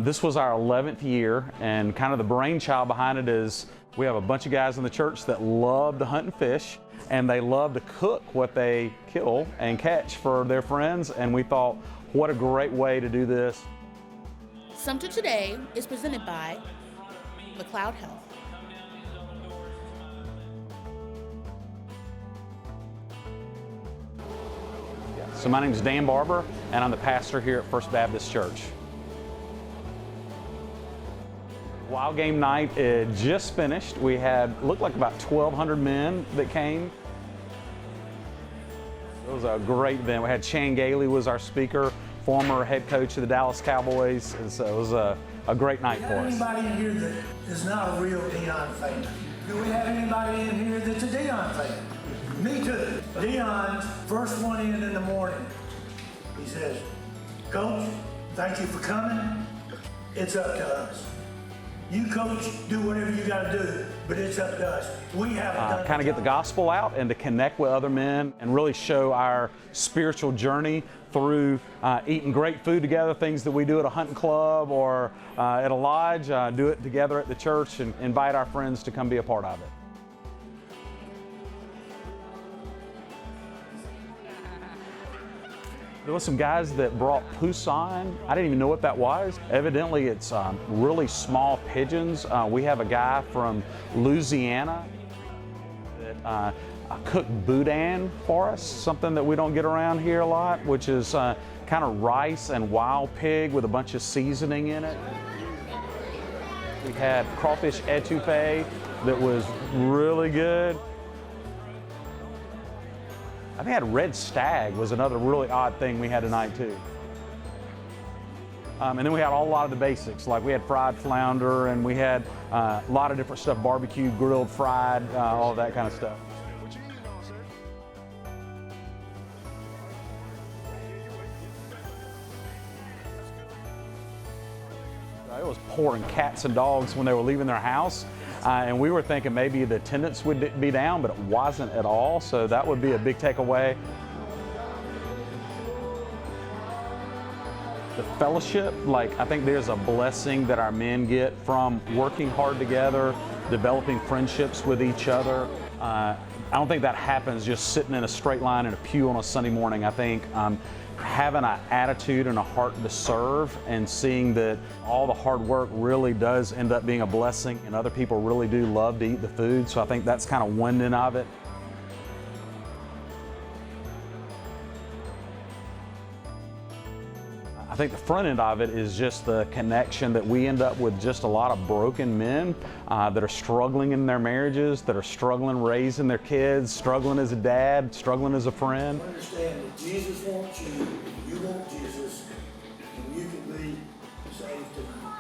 This was our 11th year, and kind of the brainchild behind it is we have a bunch of guys in the church that love to hunt and fish, and they love to cook what they kill and catch for their friends, and we thought, what a great way to do this. Sumter Today is presented by McLeod Health. So my name is Dan Barber, and I'm the pastor here at First Baptist Church. Wild game night just finished. We had, looked like about 1,200 men that came. It was a great event. We had Gailey was our speaker, former head coach of the Dallas Cowboys, and so it was a great night for us. Anybody in here that is not a real Dion fan? Do we have anybody in here that's a Dion fan? Me too. Dion's first one in the morning. He says, "Coach, thank you for coming. It's up to us. You, coach, do whatever you got to do, but it's up to us. We haven't done kind of get the gospel out and to connect with other men and really show our spiritual journey through eating great food together, things that we do at a hunting club or at a lodge, do it together at the church and invite our friends to come be a part of it." There were some guys that brought poussin. I didn't even know what that was. Evidently, it's really small pigeons. We have a guy from Louisiana that cooked boudin for us, something that we don't get around here a lot, which is kind of rice and wild pig with a bunch of seasoning in it. We had crawfish etouffee that was really good. I think I had red stag was another really odd thing we had tonight too. And then we had a lot of the basics, like we had fried flounder and we had a lot of different stuff, barbecue, grilled, fried, all of that kind of stuff. It was pouring cats and dogs when they were leaving their house. And we were thinking maybe the attendance would be down, but it wasn't at all. So that would be a big takeaway. The fellowship, I think there's a blessing that our men get from working hard together, developing friendships with each other. I don't think that happens just sitting in a straight line in a pew on a Sunday morning. I think having an attitude and a heart to serve and seeing that all the hard work really does end up being a blessing and other people really do love to eat the food. So I think that's kind of one end of it. I think the front end of it is just the connection that we end up with just a lot of broken men that are struggling in their marriages, that are struggling raising their kids, struggling as a dad, struggling as a friend. Understand that Jesus wants you, you want Jesus, and you can be saved tonight.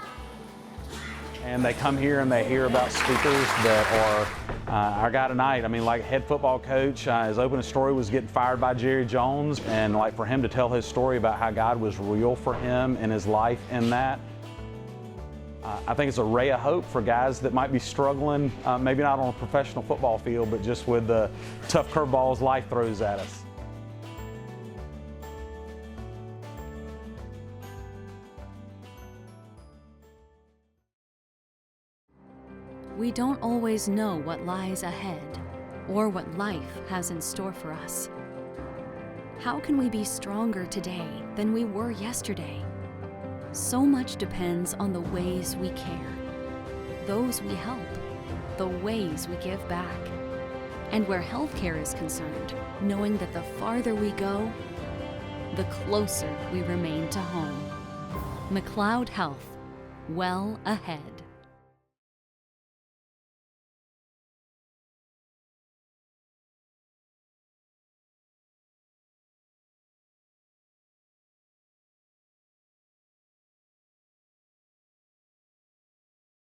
And they come here and they hear about speakers that are our guy tonight. I mean, like head football coach, his opening story was getting fired by Jerry Jones, and like for him to tell his story about how God was real for him and his life in that. I think it's a ray of hope for guys that might be struggling, maybe not on a professional football field, but just with the tough curveballs life throws at us. We don't always know what lies ahead or what life has in store for us. How can we be stronger today than we were yesterday? So much depends on the ways we care, those we help, the ways we give back. And where healthcare is concerned, knowing that the farther we go, the closer we remain to home. McLeod Health, well ahead.